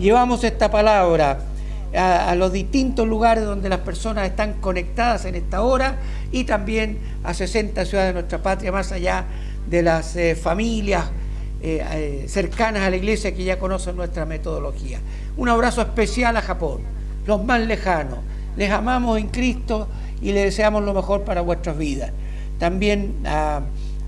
llevamos esta palabra a los distintos lugares donde las personas están conectadas en esta hora y también a 60 ciudades de nuestra patria, más allá de las familias cercanas a la iglesia que ya conocen nuestra metodología. Un abrazo especial a Japón, los más lejanos. Les amamos en Cristo y les deseamos lo mejor para vuestras vidas. También a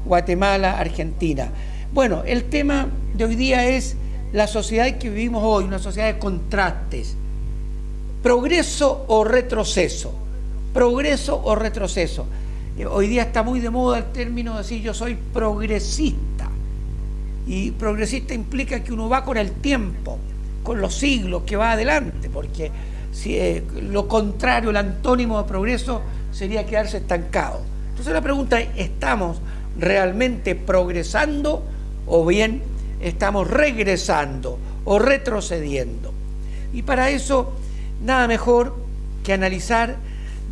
Guatemala, Argentina. Bueno, el tema de hoy día es la sociedad que vivimos hoy, una sociedad de contrastes. Progreso o retroceso. Progreso o retroceso. Hoy día está muy de moda el término de decir yo soy progresista. Y progresista implica que uno va con el tiempo, con los siglos, que va adelante, porque si, lo contrario, el antónimo de progreso sería quedarse estancado. Entonces la pregunta es, ¿estamos realmente progresando o bien estamos regresando o retrocediendo? Y para eso nada mejor que analizar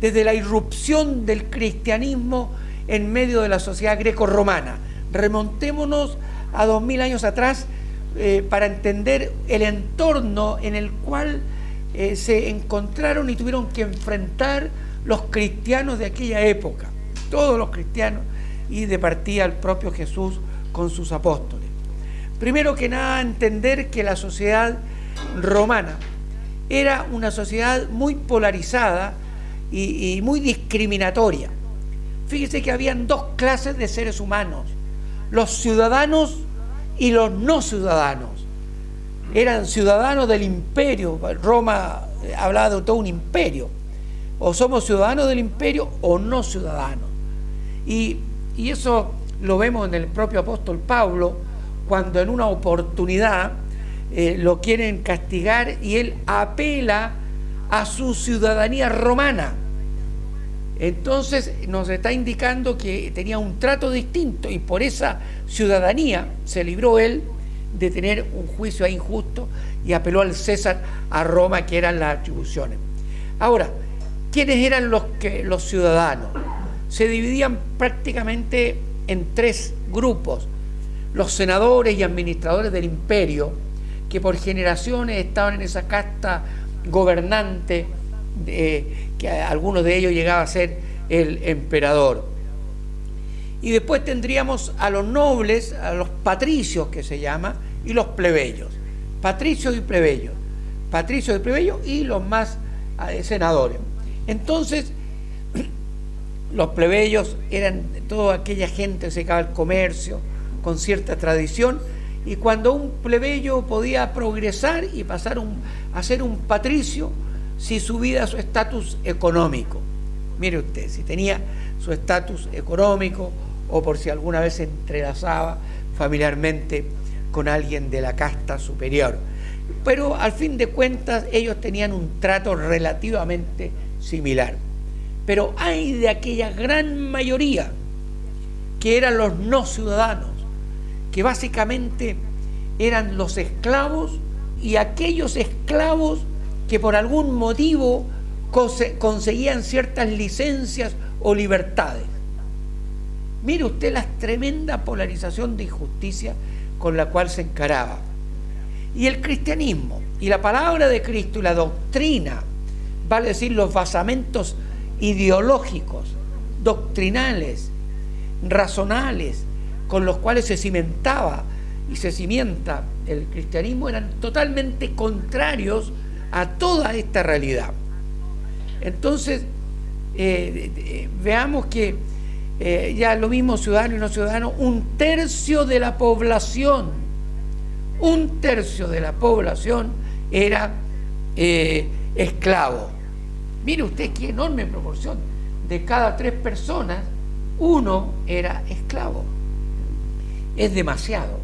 desde la irrupción del cristianismo en medio de la sociedad greco-romana. Remontémonos a 2000 años atrás para entender el entorno en el cual se encontraron y tuvieron que enfrentar los cristianos de aquella época, todos los cristianos, y de partida el propio Jesús con sus apóstoles. Primero que nada, entender que la sociedad romana era una sociedad muy polarizada y muy discriminatoria. Fíjese que habían dos clases de seres humanos, los ciudadanos y los no ciudadanos. Eran ciudadanos del imperio. Roma hablaba de todo un imperio. O somos ciudadanos del imperio o no ciudadanos. Y eso lo vemos en el propio apóstol Pablo, cuando en una oportunidad lo quieren castigar y él apela a su ciudadanía romana. Entonces nos está indicando que tenía un trato distinto y por esa ciudadanía se libró él de tener un juicio injusto y apeló al César, a Roma, que eran las atribuciones. Ahora, ¿quiénes eran los ciudadanos? Se dividían prácticamente en tres grupos: los senadores y administradores del imperio, que por generaciones estaban en esa casta gobernante, que algunos de ellos llegaba a ser el emperador. Y después tendríamos a los nobles, a los patricios que se llama, y los plebeyos. Patricios y plebeyos. Patricios y plebeyos y los más senadores. Entonces, los plebeyos eran toda aquella gente que se dedicaba al comercio, con cierta tradición, y cuando un plebeyo podía progresar y pasar a ser un patricio, si subía su estatus económico. Mire usted, si tenía su estatus económico o por si alguna vez se entrelazaba familiarmente con alguien de la casta superior. Pero al fin de cuentas ellos tenían un trato relativamente similar. Pero hay de aquella gran mayoría que eran los no ciudadanos, que básicamente eran los esclavos y aquellos esclavos que por algún motivo conseguían ciertas licencias o libertades. Mire usted la tremenda polarización de injusticia con la cual se encaraba. Y el cristianismo, y la palabra de Cristo y la doctrina, vale decir los basamentos ideológicos, doctrinales, razonales, con los cuales se cimentaba y se cimienta el cristianismo, eran totalmente contrarios a toda esta realidad. Entonces, veamos que ya lo mismo ciudadano y no ciudadano, un tercio de la población era esclavo. Mire usted qué enorme proporción. De cada 3 personas, 1 era esclavo. Es demasiado.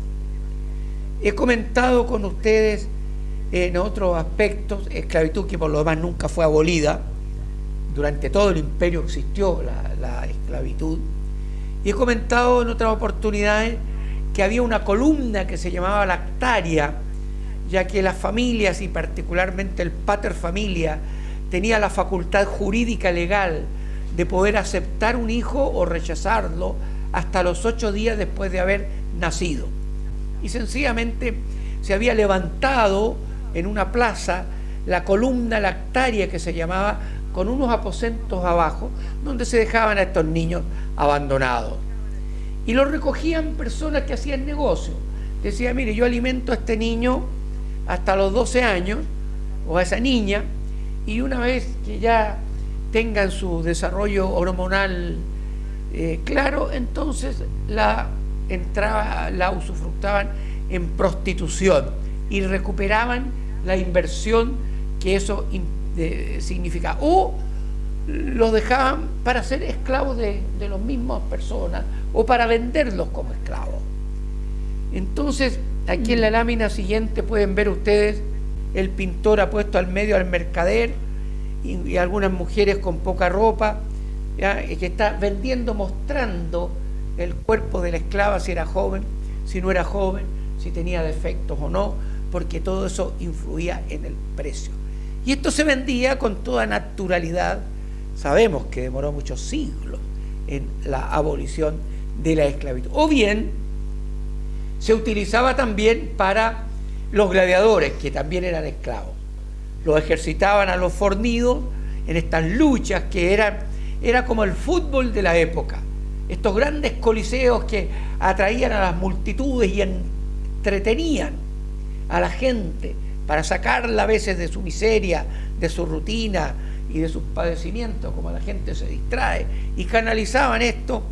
He comentado con ustedes en otros aspectos, esclavitud que por lo demás nunca fue abolida. Durante todo el imperio existió la esclavitud. Y he comentado en otras oportunidades que había una columna que se llamaba lactaria, ya que las familias y particularmente el pater familia tenía la facultad jurídica legal de poder aceptar un hijo o rechazarlo hasta los 8 días después de haber nacido. Y sencillamente se había levantado en una plaza la columna lactaria que se llamaba, con unos aposentos abajo, donde se dejaban a estos niños abandonados. Y los recogían personas que hacían negocio. Decía, mire, yo alimento a este niño hasta los 12 años, o a esa niña, y una vez que ya tengan su desarrollo hormonal claro, entonces la usufructaban en prostitución y recuperaban la inversión que eso significaba. O los dejaban para ser esclavos de las mismas personas o para venderlos como esclavos. Entonces, aquí en la lámina siguiente pueden ver ustedes, el pintor ha puesto al medio al mercader y algunas mujeres con poca ropa, ¿ya? Que está vendiendo, mostrando el cuerpo de la esclava, si era joven, si no era joven, si tenía defectos o no, porque todo eso influía en el precio. Y esto se vendía con toda naturalidad. Sabemos que demoró muchos siglos en la abolición de la esclavitud. O bien, se utilizaba también para los gladiadores, que también eran esclavos. Los ejercitaban a los fornidos en estas luchas que era como el fútbol de la época. Estos grandes coliseos que atraían a las multitudes y entretenían a la gente para sacarla a veces de su miseria, de su rutina y de sus padecimientos, como la gente se distrae, y canalizaban esto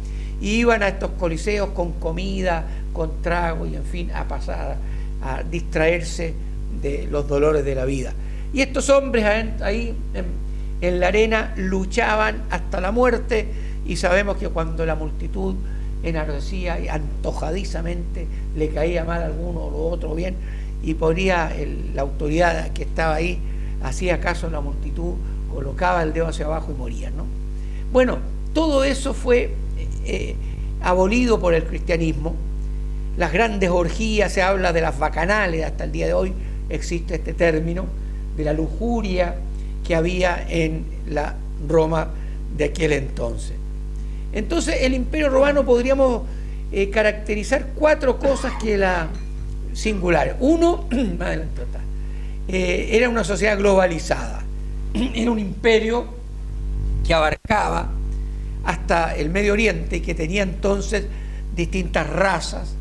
y iban a estos coliseos con comida, con trago y en fin, a pasar, a distraerse de los dolores de la vida. Y estos hombres ahí en la arena luchaban hasta la muerte, y sabemos que cuando la multitud enardecía y antojadizamente le caía mal a alguno o lo otro bien, y ponía la autoridad que estaba ahí, hacía caso a la multitud, colocaba el dedo hacia abajo y moría, ¿no? Bueno, todo eso fue abolido por el cristianismo. Las grandes orgías, se habla de las bacanales, hasta el día de hoy existe este término, de la lujuria que había en la Roma de aquel entonces. Entonces, el Imperio Romano podríamos caracterizar 4 cosas que la singulares. Uno, era una sociedad globalizada, era un imperio que abarcaba hasta el Medio Oriente y que tenía entonces distintas razas,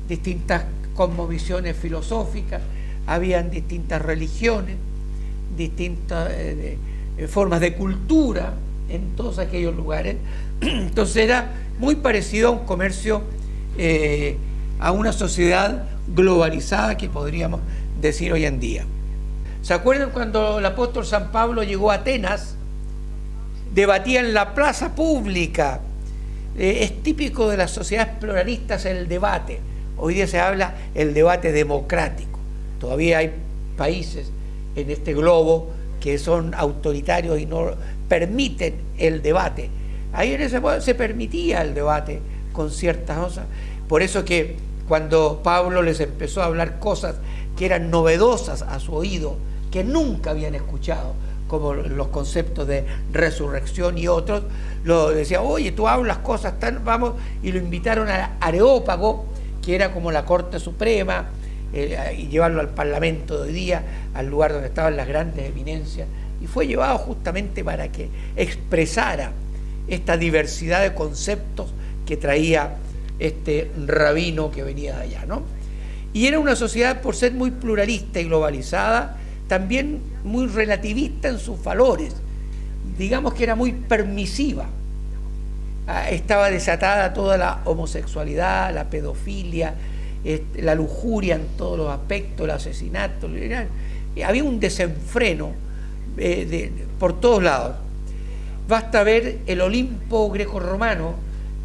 distintas cosmovisiones filosóficas, habían distintas religiones, distintas formas de cultura en todos aquellos lugares. Entonces era muy parecido a un comercio, a una sociedad globalizada que podríamos decir hoy en día. ¿Se acuerdan cuando el apóstol San Pablo llegó a Atenas? Debatía en la plaza pública. Es típico de las sociedades pluralistas el debate. Hoy día se habla el debate democrático. Todavía hay países en este globo que son autoritarios y no permiten el debate. Ahí en ese momento se permitía el debate con ciertas cosas. Por eso que cuando Pablo les empezó a hablar cosas que eran novedosas a su oído, que nunca habían escuchado, como los conceptos de resurrección y otros, lo decía, oye, tú hablas cosas tan, vamos, y lo invitaron a Areópago, que era como la Corte Suprema, y llevarlo al Parlamento de hoy día, al lugar donde estaban las grandes eminencias, y fue llevado justamente para que expresara esta diversidad de conceptos que traía este rabino que venía de allá, ¿no? Y era una sociedad, por ser muy pluralista y globalizada, también muy relativista en sus valores. Digamos que era muy permisiva. Estaba desatada toda la homosexualidad, la pedofilia, la lujuria en todos los aspectos, el asesinato. Había un desenfreno por todos lados. Basta ver el Olimpo grecorromano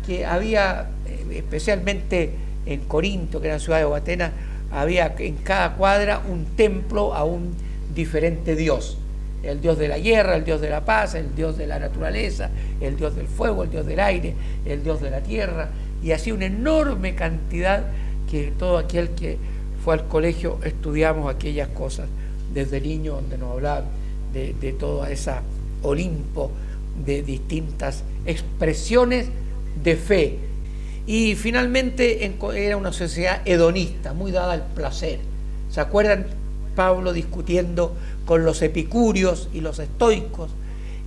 que había, especialmente en Corinto, que era la ciudad de Atenas, había en cada cuadra un templo a un diferente dios. El dios de la guerra, el dios de la paz, el dios de la naturaleza, el dios del fuego, el dios del aire, el dios de la tierra, y así una enorme cantidad que todo aquel que fue al colegio estudiamos aquellas cosas desde niño, donde nos hablaban de toda esa Olimpo de distintas expresiones de fe. Y finalmente era una sociedad hedonista, muy dada al placer. ¿Se acuerdan Pablo discutiendo con los epicúreos y los estoicos.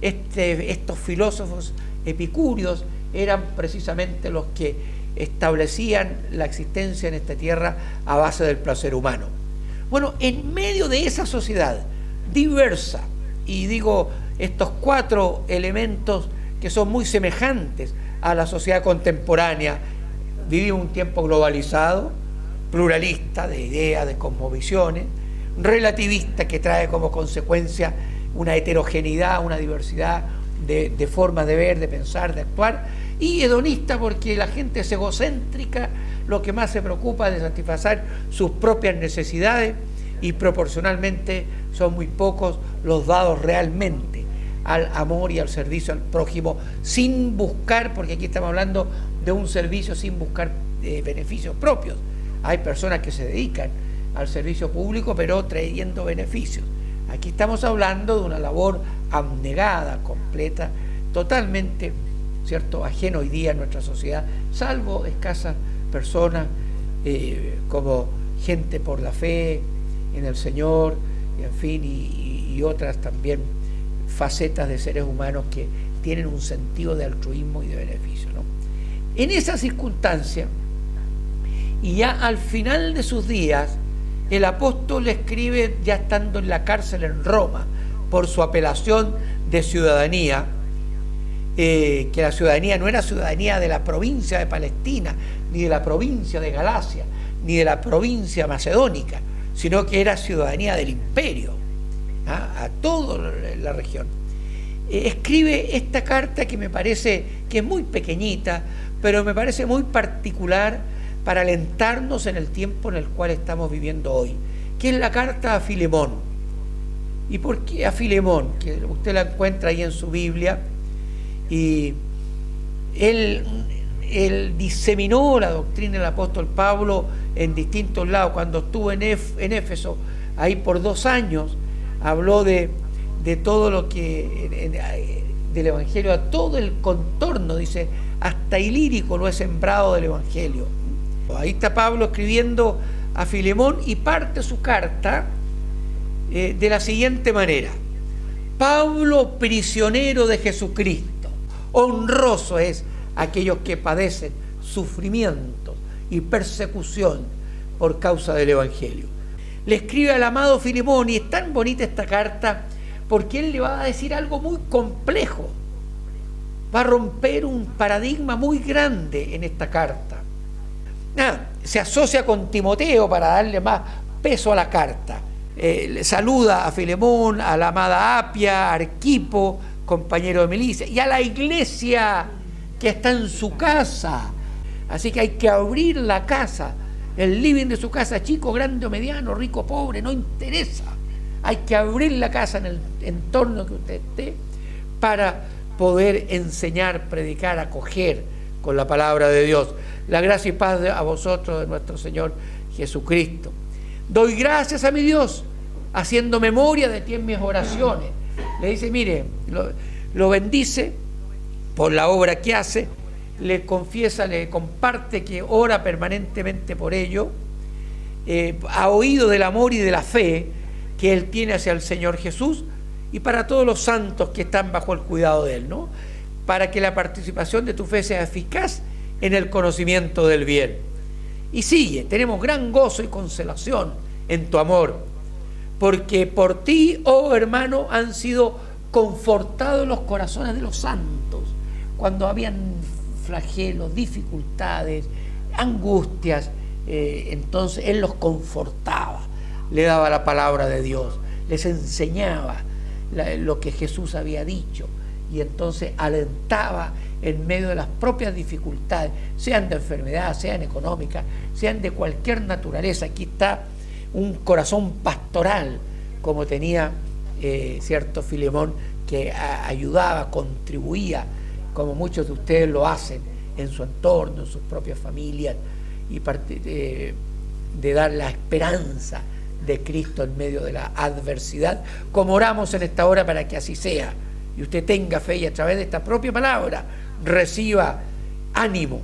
Estos filósofos epicúreos eran precisamente los que establecían la existencia en esta tierra a base del placer humano. Bueno, en medio de esa sociedad diversa, y digo estos 4 elementos que son muy semejantes a la sociedad contemporánea, vivimos un tiempo globalizado, pluralista de ideas, de cosmovisiones, relativista, que trae como consecuencia una heterogeneidad, una diversidad de formas de ver, de pensar, de actuar, y hedonista porque la gente es egocéntrica, lo que más se preocupa es de satisfacer sus propias necesidades, y proporcionalmente son muy pocos los dados realmente al amor y al servicio al prójimo, sin buscar, porque aquí estamos hablando de un servicio sin buscar beneficios propios. Hay personas que se dedican al servicio público pero trayendo beneficios. Aquí estamos hablando de una labor abnegada, completa, totalmente, ¿cierto?, ajeno hoy día en nuestra sociedad, salvo escasas personas como gente por la fe en el Señor, en fin, y otras también facetas de seres humanos que tienen un sentido de altruismo y de beneficio, ¿no? En esa circunstancia, y ya al final de sus días, el apóstol escribe, ya estando en la cárcel en Roma, por su apelación de ciudadanía, que la ciudadanía no era ciudadanía de la provincia de Palestina, ni de la provincia de Galacia, ni de la provincia macedónica, sino que era ciudadanía del imperio, a toda la región. Escribe esta carta que me parece que es muy pequeñita, pero me parece muy particular para alentarnos en el tiempo en el cual estamos viviendo hoy, que es la carta a Filemón. ¿Y por qué a Filemón? Que usted la encuentra ahí en su Biblia, y él diseminó la doctrina del apóstol Pablo en distintos lados. Cuando estuvo en Éfeso, ahí por 2 años, habló de todo lo que, del Evangelio, a todo el contorno, dice, hasta Ilírico lo he sembrado del Evangelio. Ahí está Pablo escribiendo a Filemón, y parte su carta de la siguiente manera: Pablo, prisionero de Jesucristo, honroso es aquellos que padecen sufrimientos y persecución por causa del Evangelio. Le escribe al amado Filemón, y es tan bonita esta carta porque él le va a decir algo muy complejo, va a romper un paradigma muy grande en esta carta. Se asocia con Timoteo para darle más peso a la carta. Le saluda a Filemón, a la amada Apia, a Arquipo, compañero de milicia, y a la iglesia que está en su casa. Así que hay que abrir la casa, el living de su casa, chico, grande o mediano, rico, pobre, no interesa. Hay que abrir la casa en el entorno que usted esté para poder enseñar, predicar, acoger con la palabra de Dios. La gracia y paz a vosotros de nuestro Señor Jesucristo. Doy gracias a mi Dios, haciendo memoria de ti en mis oraciones. Le dice, mire, lo bendice por la obra que hace, le confiesa, le comparte que ora permanentemente por ello, ha oído del amor y de la fe que él tiene hacia el Señor Jesús, y para todos los santos que están bajo el cuidado de él, ¿no? Para que la participación de tu fe sea eficaz en el conocimiento del bien. Y sigue, tenemos gran gozo y consolación en tu amor, porque por ti, oh hermano, han sido confortados los corazones de los santos, cuando habían flagelos, dificultades, angustias, entonces él los confortaba, le daba la palabra de Dios, les enseñaba lo que Jesús había dicho, y entonces alentaba en medio de las propias dificultades, sean de enfermedad, sean económicas, sean de cualquier naturaleza. Aquí está un corazón pastoral, como tenía cierto Filemón, que ayudaba, contribuía, como muchos de ustedes lo hacen en su entorno, en sus propias familias, y de dar la esperanza de Cristo en medio de la adversidad, como oramos en esta hora para que así sea, y usted tenga fe, y a través de esta propia palabra reciba ánimo,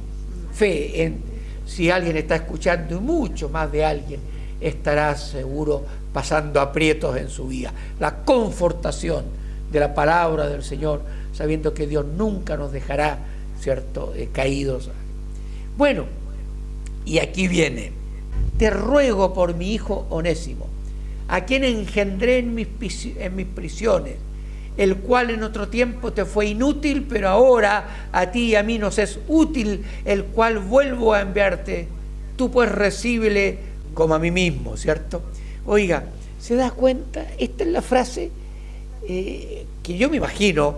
fe en, si alguien está escuchando, y mucho más de alguien estará seguro pasando aprietos en su vida. La confortación de la palabra del Señor, sabiendo que Dios nunca nos dejará, ¿cierto?, caídos. Bueno, y aquí viene: te ruego por mi hijo Onésimo, a quien engendré en mis prisiones, el cual en otro tiempo te fue inútil, pero ahora a ti y a mí nos es útil, el cual vuelvo a enviarte. Tú pues recíbele como a mí mismo, ¿cierto? Oiga, ¿se da cuenta? Esta es la frase que yo me imagino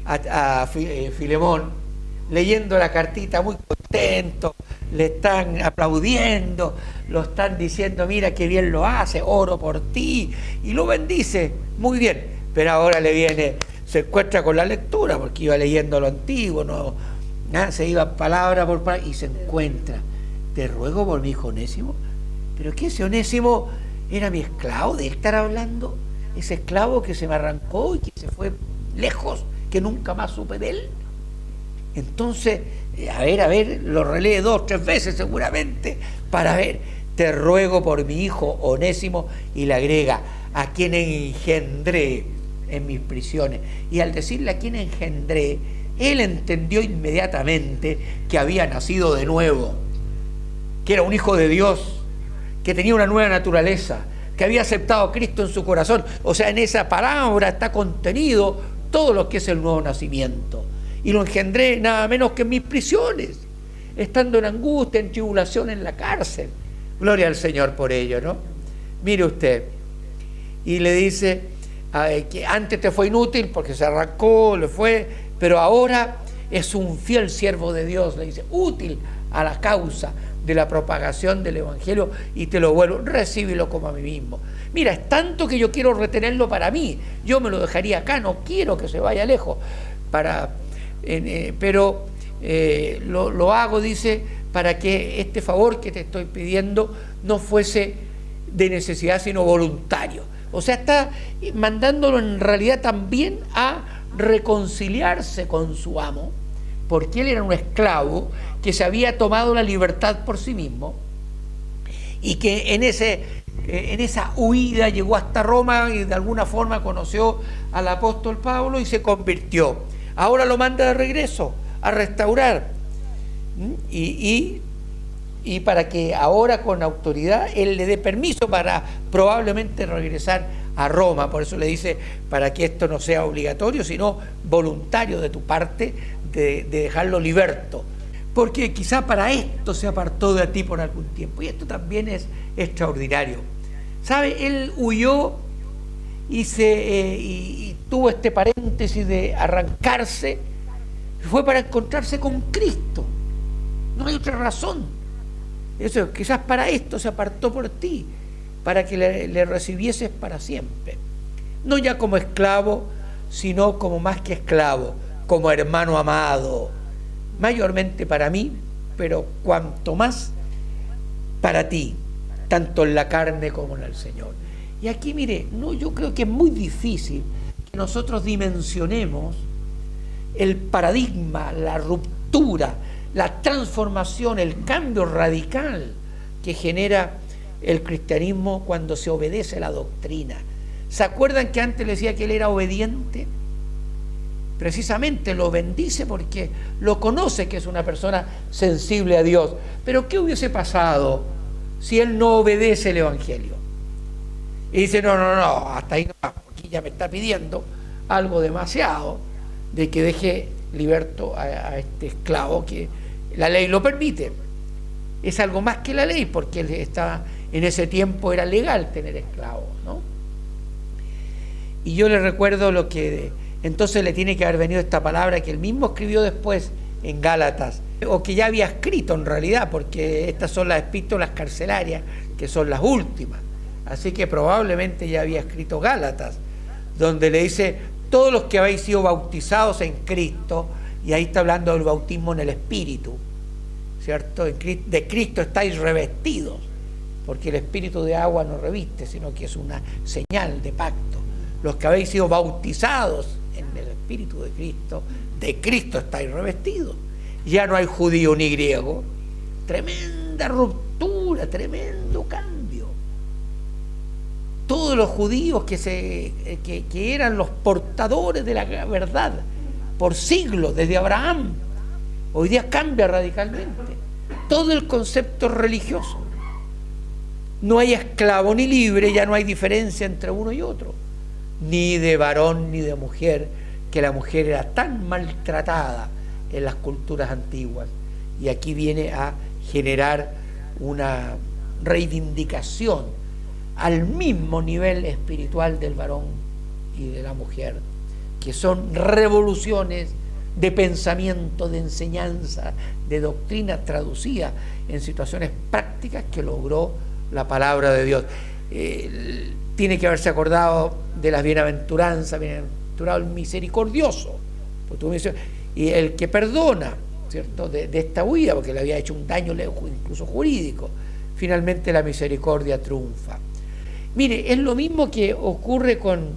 a Filemón leyendo la cartita muy contento, le están aplaudiendo, lo están diciendo, mira qué bien lo hace, oro por ti, y lo bendice, muy bien. Pero ahora le viene, se encuentra con la lectura, porque iba leyendo lo antiguo, no, se iba palabra por palabra, y se encuentra: te ruego por mi hijo Onésimo. Pero que ese Onésimo era mi esclavo, de estar hablando, ese esclavo que se me arrancó y que se fue lejos, que nunca más supe de él. Entonces, a ver, lo relee 2, 3 veces seguramente, para ver: te ruego por mi hijo Onésimo, y le agrega: a quien engendré en mis prisiones. Y al decirle a quien engendré, él entendió inmediatamente que había nacido de nuevo, que era un hijo de Dios, que tenía una nueva naturaleza, que había aceptado a Cristo en su corazón. O sea, en esa palabra está contenido todo lo que es el nuevo nacimiento. Y lo engendré nada menos que en mis prisiones, estando en angustia, en tribulación, en la cárcel. Gloria al Señor por ello, ¿no? Mire usted, y le dice que antes te fue inútil porque se arrancó, le fue, pero ahora es un fiel siervo de Dios, le dice, útil a la causa de la propagación del Evangelio, y te lo vuelvo, recíbelo como a mí mismo. Mira, es tanto que yo quiero retenerlo para mí, yo me lo dejaría acá, no quiero que se vaya lejos, pero lo hago, dice, para que este favor que te estoy pidiendo no fuese de necesidad, sino voluntario. O sea, está mandándolo en realidad también a reconciliarse con su amo, porque él era un esclavo que se había tomado la libertad por sí mismo, y que en esa huida llegó hasta Roma y de alguna forma conoció al apóstol Pablo y se convirtió. Ahora lo manda de regreso a restaurar, y para que ahora con autoridad él le dé permiso para probablemente regresar a Roma. Por eso le dice, para que esto no sea obligatorio, sino voluntario de tu parte, de dejarlo liberto, porque quizá para esto se apartó de ti por algún tiempo. Y esto también es extraordinario. ¿Sabe? Él huyó y tuvo este paréntesis de arrancarse, fue para encontrarse con Cristo. No hay otra razón. Eso, quizás para esto se apartó por ti, para que le recibieses para siempre. No ya como esclavo, sino como más que esclavo, como hermano amado, mayormente para mí, pero cuanto más para ti, tanto en la carne como en el Señor. Y aquí, mire, yo creo que es muy difícil que nosotros dimensionemos el paradigma, la ruptura, la transformación, el cambio radical que genera el cristianismo cuando se obedece a la doctrina. ¿Se acuerdan que antes le decía que él era obediente? Precisamente lo bendice porque lo conoce, que es una persona sensible a Dios. Pero ¿qué hubiese pasado si él no obedece el Evangelio? Y dice, no, hasta ahí no, porque ya me está pidiendo algo demasiado, de que deje liberto a este esclavo, que la ley lo permite. Es algo más que la ley, porque él estaba, en ese tiempo era legal tener esclavos, ¿no? Y yo le recuerdo lo que entonces le tiene que haber venido esta palabra que él mismo escribió después en Gálatas, o que ya había escrito en realidad, porque estas son las epístolas carcelarias, que son las últimas. Así que probablemente ya había escrito Gálatas, donde le dice, todos los que habéis sido bautizados en Cristo, y ahí está hablando del bautismo en el Espíritu, ¿cierto? De Cristo estáis revestidos, porque el Espíritu de agua no reviste, sino que es una señal de pacto. Los que habéis sido bautizados en el Espíritu de Cristo estáis revestidos. Ya no hay judío ni griego. Tremenda ruptura, tremendo cambio. todos los judíos que eran los portadores de la verdad por siglos, desde Abraham, hoy día cambia radicalmente todo el concepto religioso. No hay esclavo ni libre, ya no hay diferencia entre uno y otro, ni de varón ni de mujer, que la mujer era tan maltratada en las culturas antiguas, y aquí viene a generar una reivindicación al mismo nivel espiritual del varón y de la mujer, que son revoluciones de pensamiento, de enseñanza, de doctrina traducida en situaciones prácticas que logró la palabra de Dios. Tiene que haberse acordado de las bienaventuranzas, bienaventurado el misericordioso, y el que perdona, ¿cierto?, de esta huida, porque le había hecho un daño incluso jurídico. Finalmente la misericordia triunfa. Mire, es lo mismo que ocurre con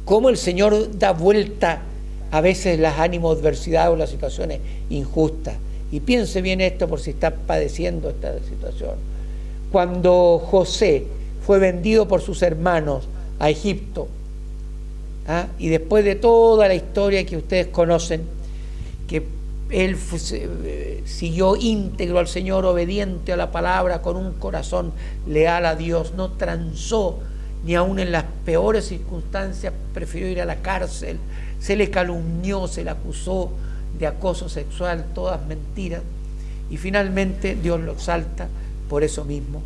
cómo el Señor da vuelta a veces las animadversidades o las situaciones injustas. Y piense bien esto por si está padeciendo esta situación. Cuando José fue vendido por sus hermanos a Egipto, y después de toda la historia que ustedes conocen, que él siguió íntegro al Señor, obediente a la palabra, con un corazón leal a Dios, no transó, ni aun en las peores circunstancias prefirió ir a la cárcel, se le calumnió, se le acusó de acoso sexual, todas mentiras, y finalmente Dios lo exalta por eso mismo,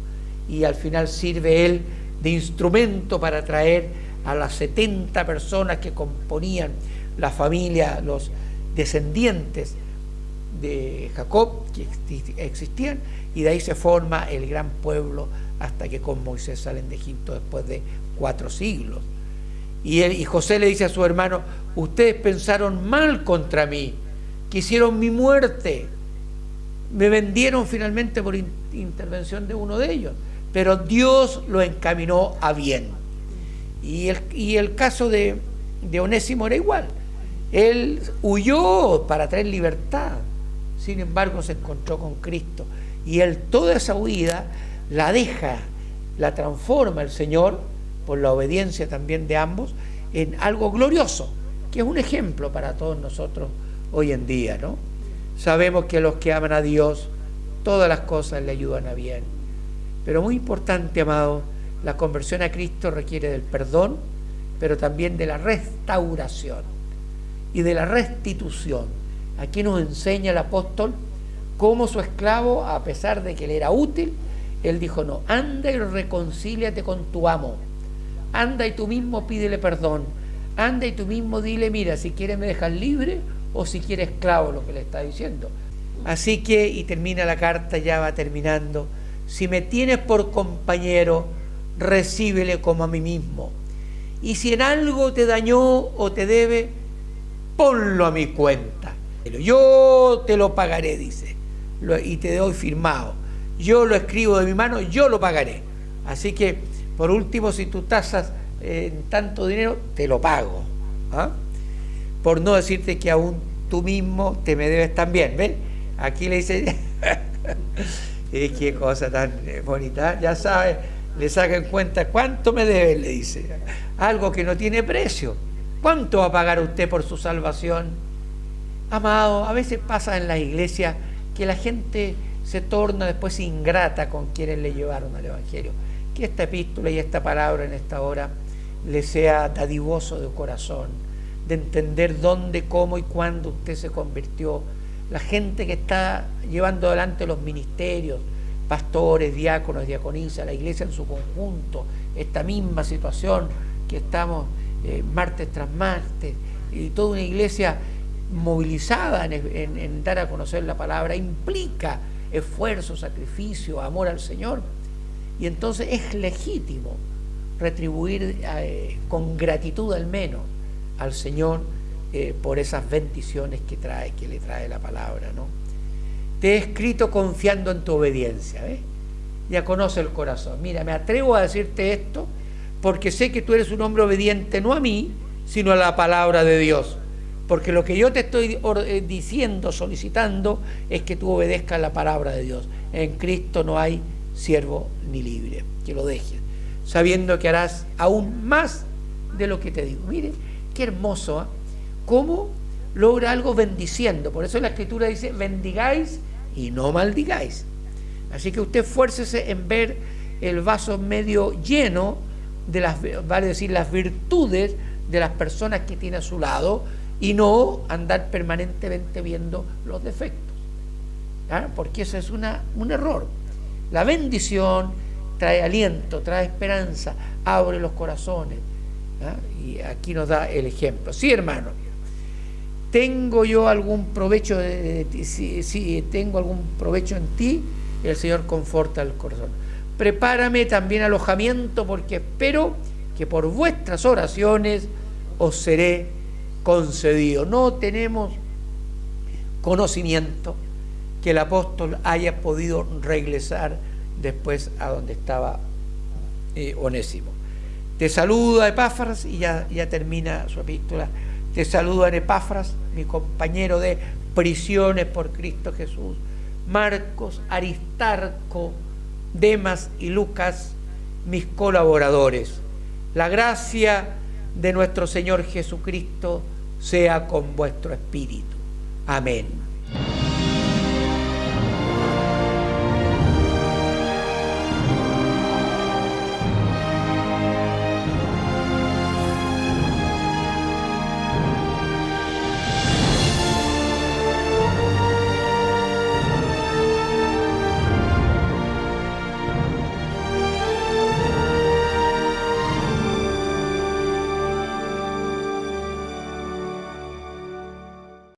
y al final sirve él de instrumento para traer a las 70 personas que componían la familia, los descendientes de Jacob que existían, y de ahí se forma el gran pueblo hasta que con Moisés salen de Egipto después de 4 siglos. Y José le dice a su hermano: ustedes pensaron mal contra mí, quisieron mi muerte, me vendieron finalmente por intervención de uno de ellos, pero Dios lo encaminó a bien. Y el caso de Onésimo era igual. Él huyó para traer libertad, sin embargo se encontró con Cristo, y él toda esa huida la transforma el Señor, por la obediencia también de ambos, en algo glorioso, que es un ejemplo para todos nosotros hoy en día, ¿no? Sabemos que los que aman a Dios, todas las cosas le ayudan a bien. Pero muy importante, amados, la conversión a Cristo requiere del perdón, pero también de la restauración y de la restitución. Aquí nos enseña el apóstol cómo su esclavo, a pesar de que le era útil, él dijo: no, anda y reconcíliate con tu amo, anda y tú mismo pídele perdón, anda y tú mismo dile: mira, si quieres me dejas libre, o si quieres esclavo, lo que le está diciendo. Así que, y termina la carta, ya va terminando: si me tienes por compañero, recíbele como a mí mismo, y si en algo te dañó o te debe, ponlo a mi cuenta, yo te lo pagaré, dice, y te doy firmado, yo lo escribo de mi mano, yo lo pagaré. Así que, por último, si tú tasas en tanto dinero, te lo pago, por no decirte que aún tú mismo te me debes también. ¿Ven? Aquí le dice qué cosa tan bonita, ya sabes, le saca en cuenta cuánto me debe, le dice, algo que no tiene precio. ¿Cuánto va a pagar usted por su salvación? Amado, a veces pasa en la iglesia que la gente se torna después ingrata con quienes le llevaron al Evangelio. Que esta epístola y esta palabra en esta hora le sea dadivoso de corazón, de entender dónde, cómo y cuándo usted se convirtió. La gente que está llevando adelante los ministerios, pastores, diáconos, diaconisas, la iglesia en su conjunto, esta misma situación que estamos martes tras martes, y toda una iglesia movilizada en dar a conocer la palabra, implica esfuerzo, sacrificio, amor al Señor, y entonces es legítimo retribuir con gratitud al menos al Señor por esas bendiciones que le trae la palabra, ¿no? Te he escrito confiando en tu obediencia, ¿ves? Ya conoce el corazón. Mira, me atrevo a decirte esto porque sé que tú eres un hombre obediente, no a mí, sino a la palabra de Dios. Porque lo que yo te estoy diciendo, solicitando, es que tú obedezcas la palabra de Dios. En Cristo no hay siervo ni libre, que lo dejes. sabiendo que harás aún más de lo que te digo. Mire, qué hermoso, ¿eh? Cómo logra algo bendiciendo. Por eso la Escritura dice, bendigáis y no maldigáis. Así que usted esfuércese en ver el vaso medio lleno de vale decir, las virtudes de las personas que tiene a su lado, y no andar permanentemente viendo los defectos, ¿ya? Porque eso es un error. La bendición trae aliento, trae esperanza, abre los corazones, ¿ya? Y aquí nos da el ejemplo. Sí, hermano, ¿tengo yo algún provecho de ti? Si tengo algún provecho en ti, el Señor conforta el corazón. Prepárame también alojamiento, porque espero que por vuestras oraciones os seré concedido. No tenemos conocimiento que el apóstol haya podido regresar después a donde estaba Onésimo. Te saluda Epafras, y ya termina su epístola. Te saluda Epafras, mi compañero de prisiones por Cristo Jesús, Marcos, Aristarco, Demas y Lucas, mis colaboradores. La gracia de nuestro Señor Jesucristo sea con vuestro espíritu. Amén.